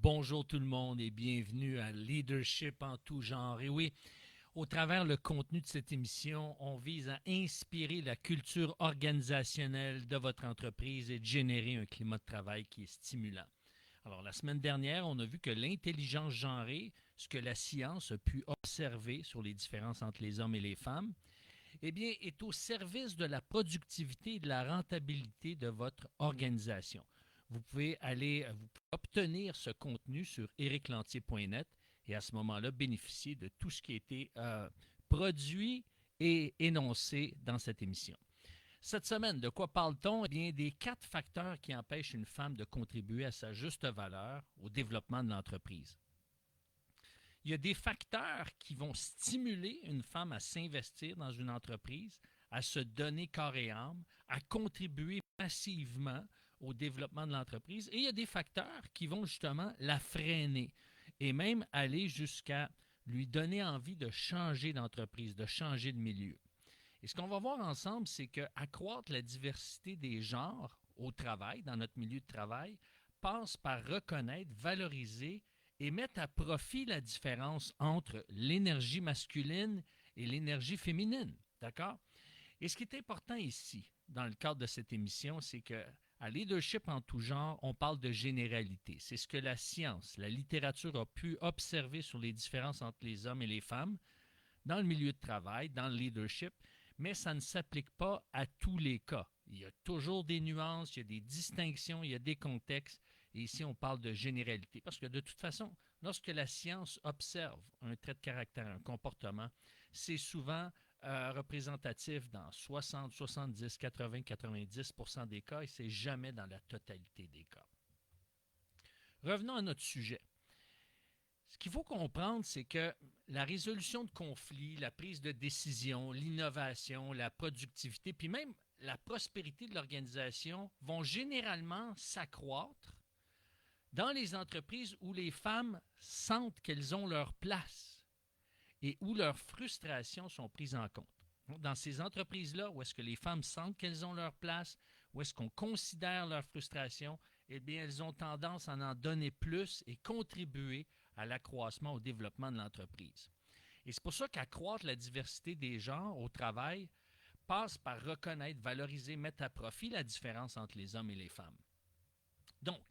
Bonjour tout le monde et bienvenue à Leadership en tout genre. Et oui, au travers le contenu de cette émission, on vise à inspirer la culture organisationnelle de votre entreprise et de générer un climat de travail qui est stimulant. Alors, la semaine dernière, on a vu que l'intelligence genrée, ce que la science a pu observer sur les différences entre les hommes et les femmes, eh bien, est au service de la productivité et de la rentabilité de votre organisation. Vous pouvez vous pouvez obtenir ce contenu sur ericlantier.net et à ce moment-là, bénéficier de tout ce qui a été produit et énoncé dans cette émission. Cette semaine, de quoi parle-t-on? Eh bien, des 4 facteurs qui empêchent une femme de contribuer à sa juste valeur au développement de l'entreprise. Il y a des facteurs qui vont stimuler une femme à s'investir dans une entreprise, à se donner corps et âme, à contribuer massivement au développement de l'entreprise. Et il y a des facteurs qui vont justement la freiner et même aller jusqu'à lui donner envie de changer d'entreprise, de changer de milieu. Et ce qu'on va voir ensemble, c'est qu'accroître la diversité des genres au travail, dans notre milieu de travail, passe par reconnaître, valoriser et mettre à profit la différence entre l'énergie masculine et l'énergie féminine. D'accord? Et ce qui est important ici, dans le cadre de cette émission, c'est que à Leadership en tout genre, on parle de généralité. C'est ce que la science, la littérature a pu observer sur les différences entre les hommes et les femmes dans le milieu de travail, dans le leadership, mais ça ne s'applique pas à tous les cas. Il y a toujours des nuances, il y a des distinctions, il y a des contextes, et ici on parle de généralité, parce que de toute façon, lorsque la science observe un trait de caractère, un comportement, c'est souvent représentatif dans 60, 70, 80, 90% des cas, et c'est jamais dans la totalité des cas. Revenons à notre sujet. Ce qu'il faut comprendre, c'est que la résolution de conflits, la prise de décision, l'innovation, la productivité, puis même la prospérité de l'organisation vont généralement s'accroître dans les entreprises où les femmes sentent qu'elles ont leur place et où leurs frustrations sont prises en compte. Dans ces entreprises-là, où est-ce que les femmes sentent qu'elles ont leur place, où est-ce qu'on considère leurs frustrations, eh bien, elles ont tendance à en donner plus et contribuer à l'accroissement, au développement de l'entreprise. Et c'est pour ça qu'accroître la diversité des genres au travail passe par reconnaître, valoriser, mettre à profit la différence entre les hommes et les femmes. Donc,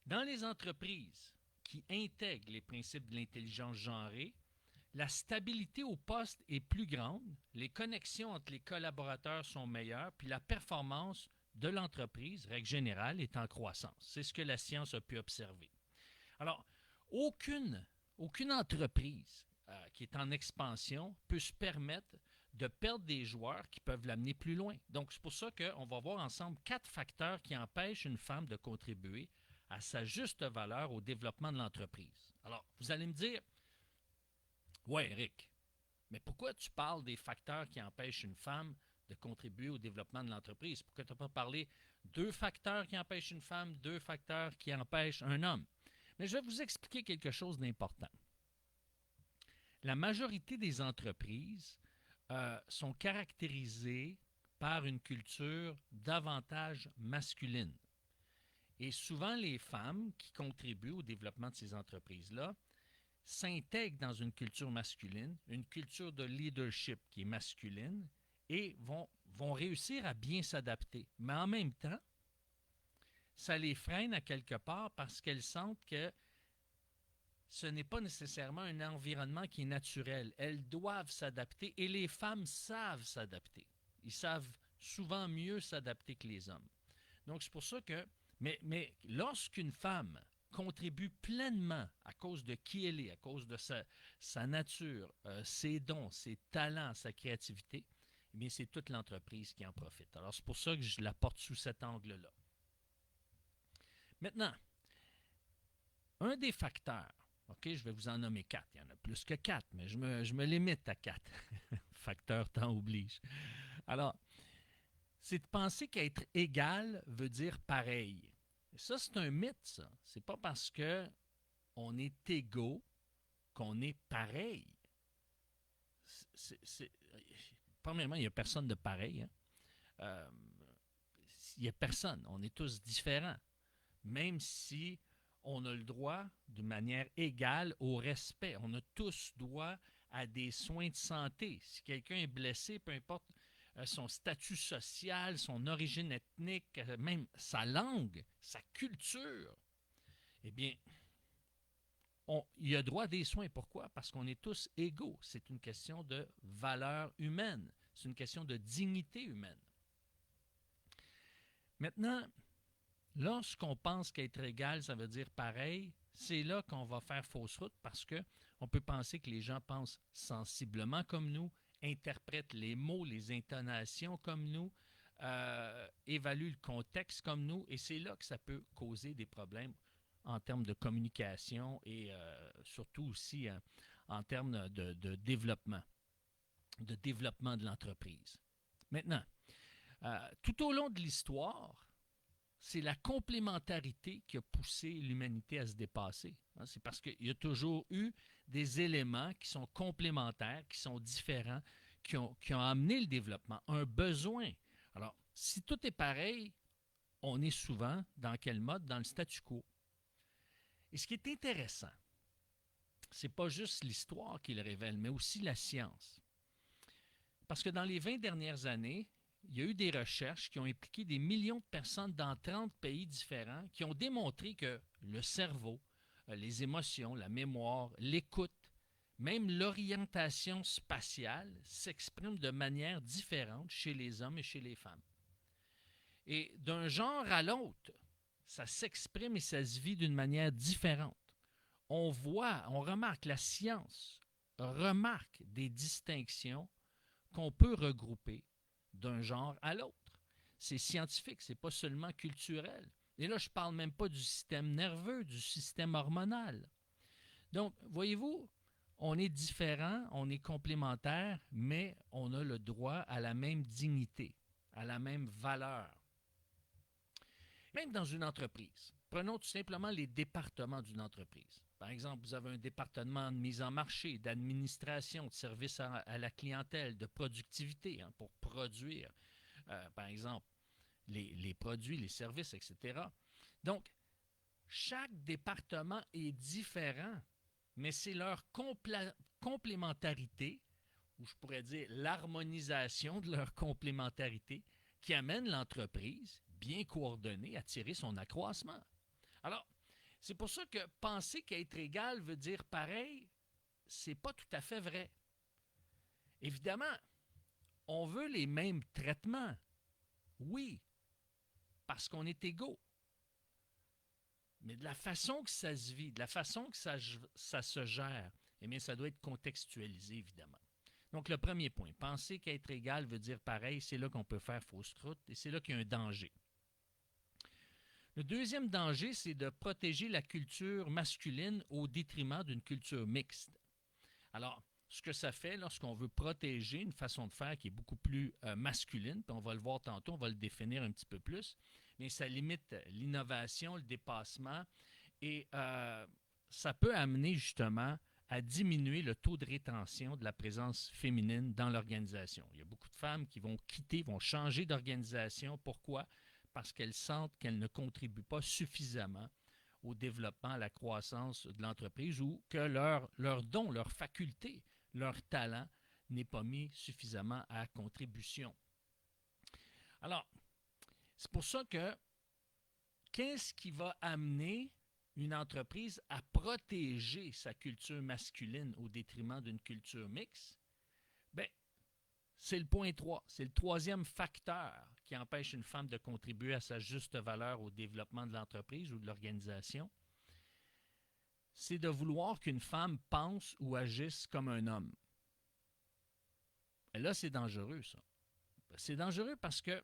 dans les entreprises qui intègrent les principes de l'intelligence genrée, la stabilité au poste est plus grande, les connexions entre les collaborateurs sont meilleures, puis la performance de l'entreprise, règle générale, est en croissance. C'est ce que la science a pu observer. Alors, aucune, aucune entreprise qui est en expansion peut se permettre de perdre des joueurs qui peuvent l'amener plus loin. Donc, c'est pour ça qu'on va voir ensemble 4 facteurs qui empêchent une femme de contribuer à sa juste valeur au développement de l'entreprise. Alors, vous allez me dire, ouais, Eric, mais pourquoi tu parles des facteurs qui empêchent une femme de contribuer au développement de l'entreprise? Pourquoi tu n'as pas parlé 2 facteurs qui empêchent une femme, 2 facteurs qui empêchent un homme? Mais je vais vous expliquer quelque chose d'important. La majorité des entreprises sont caractérisées par une culture davantage masculine. Et souvent, les femmes qui contribuent au développement de ces entreprises-là s'intègrent dans une culture masculine, une culture de leadership qui est masculine, et vont réussir à bien s'adapter. Mais en même temps, ça les freine à quelque part parce qu'elles sentent que ce n'est pas nécessairement un environnement qui est naturel. Elles doivent s'adapter et les femmes savent s'adapter. Ils savent souvent mieux s'adapter que les hommes. Donc, c'est pour ça que, mais lorsqu'une femme contribue pleinement à cause de qui elle est, à cause de sa nature, ses dons, ses talents, sa créativité, eh bien, c'est toute l'entreprise qui en profite. Alors, c'est pour ça que je la porte sous cet angle-là. Maintenant, un des facteurs, OK, je vais vous en nommer 4. Il y en a plus que 4, mais je me limite à 4. Facteur temps oblige. Alors, c'est de penser qu'être égal veut dire pareil. Et ça, c'est un mythe, ça. C'est pas parce que on est égaux qu'on est pareil. Premièrement, il n'y a personne de pareil. Hein. Il n'y a personne. On est tous différents. Même si on a le droit, d'une manière égale, au respect. On a tous droit à des soins de santé. Si quelqu'un est blessé, peu importe son statut social, son origine ethnique, même sa langue, sa culture, eh bien, il a droit à des soins. Pourquoi? Parce qu'on est tous égaux. C'est une question de valeur humaine. C'est une question de dignité humaine. Maintenant, lorsqu'on pense qu'être égal, ça veut dire pareil, c'est là qu'on va faire fausse route parce qu'on peut penser que les gens pensent sensiblement comme nous, interprètent les mots, les intonations comme nous, évaluent le contexte comme nous, et c'est là que ça peut causer des problèmes en termes de communication et surtout aussi en termes de développement de l'entreprise. Maintenant, tout au long de l'histoire, c'est la complémentarité qui a poussé l'humanité à se dépasser. C'est parce qu'il y a toujours eu des éléments qui sont complémentaires, qui sont différents, qui ont amené le développement, un besoin. Alors, si tout est pareil, on est souvent dans quel mode? Dans le statu quo. Et ce qui est intéressant, c'est pas juste l'histoire qui le révèle, mais aussi la science. Parce que dans les 20 dernières années, il y a eu des recherches qui ont impliqué des millions de personnes dans 30 pays différents qui ont démontré que le cerveau, les émotions, la mémoire, l'écoute, même l'orientation spatiale s'expriment de manière différente chez les hommes et chez les femmes. Et d'un genre à l'autre, ça s'exprime et ça se vit d'une manière différente. On remarque, la science remarque des distinctions qu'on peut regrouper d'un genre à l'autre. C'est scientifique, c'est pas seulement culturel. Et là, je ne parle même pas du système nerveux, du système hormonal. Donc, voyez-vous, on est différents, on est complémentaires, mais on a le droit à la même dignité, à la même valeur. Même dans une entreprise, prenons tout simplement les départements d'une entreprise. Par exemple, vous avez un département de mise en marché, d'administration, de service à la clientèle, de productivité pour produire, par exemple, les produits, les services, etc. Donc, chaque département est différent, mais c'est leur complémentarité, ou je pourrais dire l'harmonisation de leur complémentarité, qui amène l'entreprise, bien coordonnée, à tirer son accroissement. Alors, c'est pour ça que penser qu'être égal veut dire pareil, c'est pas tout à fait vrai. Évidemment, on veut les mêmes traitements. Oui, parce qu'on est égaux. Mais de la façon que ça se vit, de la façon que ça se gère, eh bien, ça doit être contextualisé, évidemment. Donc, le premier point, penser qu'être égal veut dire pareil, c'est là qu'on peut faire fausse route et c'est là qu'il y a un danger. Le deuxième danger, c'est de protéger la culture masculine au détriment d'une culture mixte. Alors, ce que ça fait lorsqu'on veut protéger une façon de faire qui est beaucoup plus masculine, puis on va le voir tantôt, on va le définir un petit peu plus, mais ça limite l'innovation, le dépassement, et ça peut amener justement à diminuer le taux de rétention de la présence féminine dans l'organisation. Il y a beaucoup de femmes qui vont quitter, vont changer d'organisation. Pourquoi? Parce qu'elles sentent qu'elles ne contribuent pas suffisamment au développement, à la croissance de l'entreprise ou que leur don, leur faculté, leur talent n'est pas mis suffisamment à contribution. Alors, c'est pour ça que qu'est-ce qui va amener une entreprise à protéger sa culture masculine au détriment d'une culture mixte? Bien, c'est le point 3. C'est le troisième facteur qui empêche une femme de contribuer à sa juste valeur au développement de l'entreprise ou de l'organisation. C'est de vouloir qu'une femme pense ou agisse comme un homme. Et là, c'est dangereux, ça. C'est dangereux parce que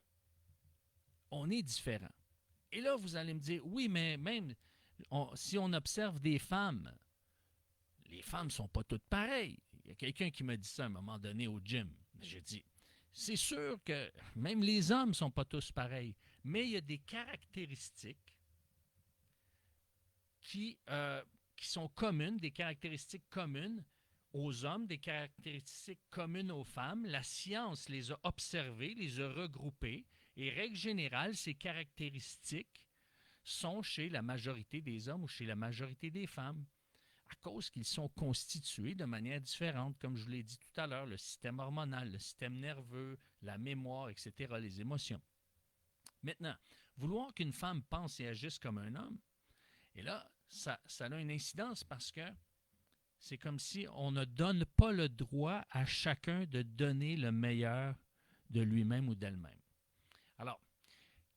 on est différent. Et là, vous allez me dire, oui, mais même si on observe des femmes, les femmes ne sont pas toutes pareilles. Il y a quelqu'un qui m'a dit ça à un moment donné au gym. J'ai dit, c'est sûr que même les hommes ne sont pas tous pareils, mais il y a des caractéristiques qui sont communes, des caractéristiques communes aux hommes, des caractéristiques communes aux femmes. La science les a observées, les a regroupées, et règle générale, ces caractéristiques sont chez la majorité des hommes ou chez la majorité des femmes, à cause qu'ils sont constitués de manière différente, comme je vous l'ai dit tout à l'heure, le système hormonal, le système nerveux, la mémoire, etc., les émotions. Maintenant, vouloir qu'une femme pense et agisse comme un homme, et là, ça a une incidence parce que c'est comme si on ne donne pas le droit à chacun de donner le meilleur de lui-même ou d'elle-même. Alors,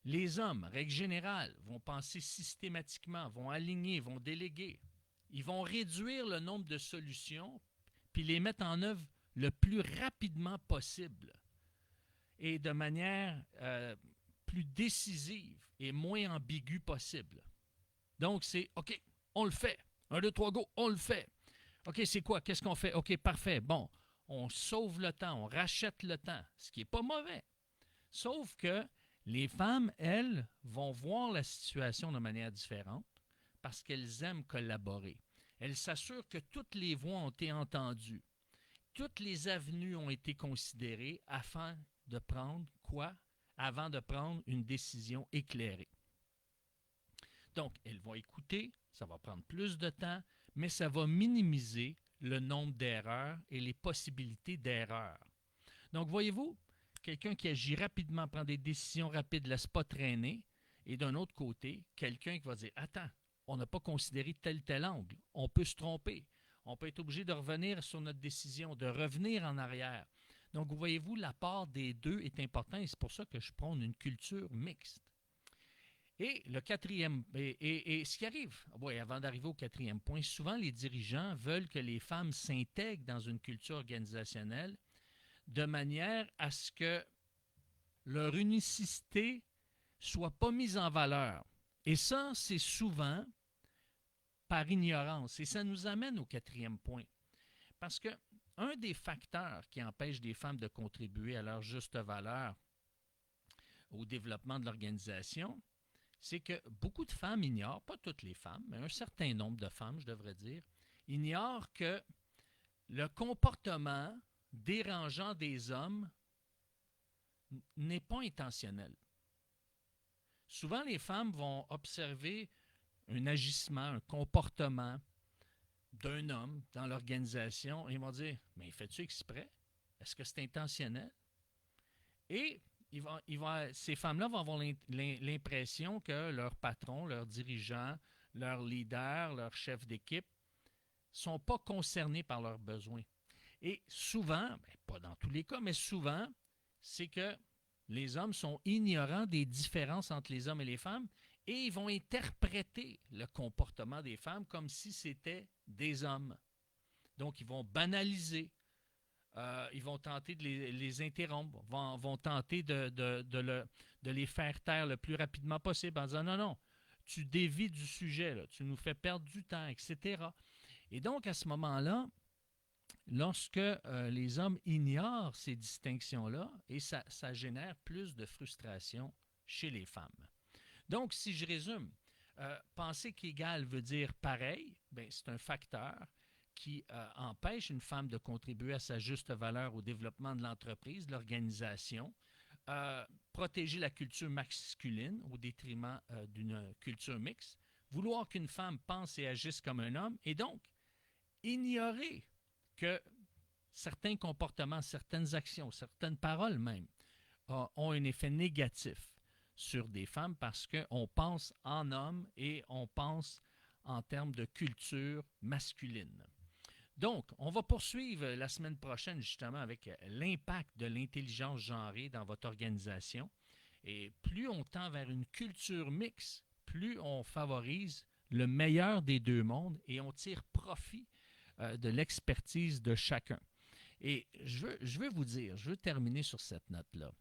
les hommes, règle générale, vont penser systématiquement, vont aligner, vont déléguer. Ils vont réduire le nombre de solutions puis les mettre en œuvre le plus rapidement possible et de manière plus décisive et moins ambiguë possible. Donc, c'est OK, on le fait. 1, 2, 3, go, on le fait. OK, c'est quoi? Qu'est-ce qu'on fait? OK, parfait. Bon, on sauve le temps, on rachète le temps, ce qui n'est pas mauvais. Sauf que les femmes, elles, vont voir la situation de manière différente parce qu'elles aiment collaborer. Elles s'assurent que toutes les voix ont été entendues. Toutes les avenues ont été considérées afin de prendre quoi? Avant de prendre une décision éclairée. Donc, elles vont écouter, ça va prendre plus de temps, mais ça va minimiser le nombre d'erreurs et les possibilités d'erreurs. Donc, voyez-vous, quelqu'un qui agit rapidement, prend des décisions rapides, ne laisse pas traîner, et d'un autre côté, quelqu'un qui va dire « Attends, on n'a pas considéré tel angle, on peut se tromper, on peut être obligé de revenir sur notre décision, de revenir en arrière. » Donc, voyez-vous, l'apport des deux est important, et c'est pour ça que je prône une culture mixte. Et le quatrième, et ce qui arrive, avant d'arriver au quatrième point, souvent les dirigeants veulent que les femmes s'intègrent dans une culture organisationnelle de manière à ce que leur unicité soit pas mise en valeur. Et ça, c'est souvent par ignorance. Et ça nous amène au quatrième point. Parce que un des facteurs qui empêche des femmes de contribuer à leur juste valeur au développement de l'organisation, c'est que beaucoup de femmes ignorent, pas toutes les femmes, mais un certain nombre de femmes, je devrais dire, ignorent que le comportement dérangeant des hommes n'est pas intentionnel. Souvent, les femmes vont observer un agissement, un comportement d'un homme dans l'organisation et ils vont dire « Mais fais-tu exprès? Est-ce que c'est intentionnel? » Et ces femmes-là vont avoir l'impression que leur patron, leur dirigeant, leur leader, leur chef d'équipe ne sont pas concernés par leurs besoins. Et souvent, pas dans tous les cas, mais souvent, c'est que les hommes sont ignorants des différences entre les hommes et les femmes et ils vont interpréter le comportement des femmes comme si c'était des hommes. Donc, ils vont banaliser. Ils vont tenter de les interrompre, vont tenter de les faire taire le plus rapidement possible en disant non, tu dévies du sujet, là, tu nous fais perdre du temps, etc. Et donc, à ce moment-là, lorsque les hommes ignorent ces distinctions-là, et ça génère plus de frustration chez les femmes. Donc, si je résume, penser qu'égal veut dire pareil, bien, c'est un facteur qui empêche une femme de contribuer à sa juste valeur au développement de l'entreprise, de l'organisation, protéger la culture masculine au détriment d'une culture mixte, vouloir qu'une femme pense et agisse comme un homme, et donc ignorer que certains comportements, certaines actions, certaines paroles même, ont un effet négatif sur des femmes parce qu'on pense en homme et on pense en termes de culture masculine. Donc, on va poursuivre la semaine prochaine justement avec l'impact de l'intelligence genrée dans votre organisation. Et plus on tend vers une culture mixte, plus on favorise le meilleur des deux mondes et on tire profit de l'expertise de chacun. Et je veux vous dire, je veux terminer sur cette note-là.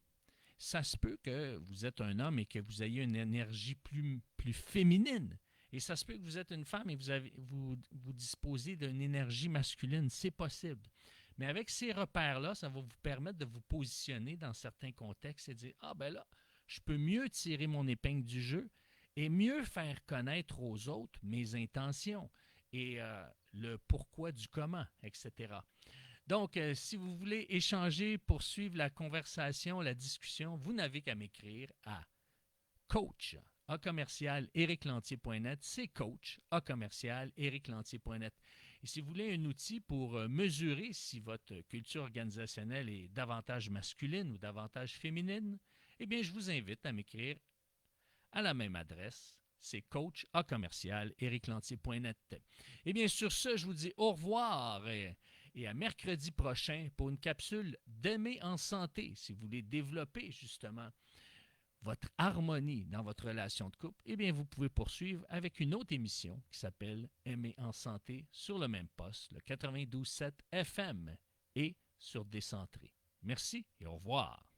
Ça se peut que vous êtes un homme et que vous ayez une énergie plus féminine. Et ça se peut que vous êtes une femme et vous disposez d'une énergie masculine. C'est possible. Mais avec ces repères-là, ça va vous permettre de vous positionner dans certains contextes et dire « Ah ben là, je peux mieux tirer mon épingle du jeu et mieux faire connaître aux autres mes intentions et le pourquoi du comment, etc. » Donc, si vous voulez échanger, poursuivre la conversation, la discussion, vous n'avez qu'à m'écrire à coach ericlantier.net. C'est coach ericlantier.net. Et si vous voulez un outil pour mesurer si votre culture organisationnelle est davantage masculine ou davantage féminine, eh bien, je vous invite à m'écrire à la même adresse. C'est coach@ericlantier.net. Eh bien, sur ce, je vous dis au revoir et à mercredi prochain pour une capsule d'aimer en santé. Si vous voulez développer justement votre harmonie dans votre relation de couple, eh bien, vous pouvez poursuivre avec une autre émission qui s'appelle Aimer en santé sur le même poste, le 92.7 FM et sur Décentré. Merci et au revoir.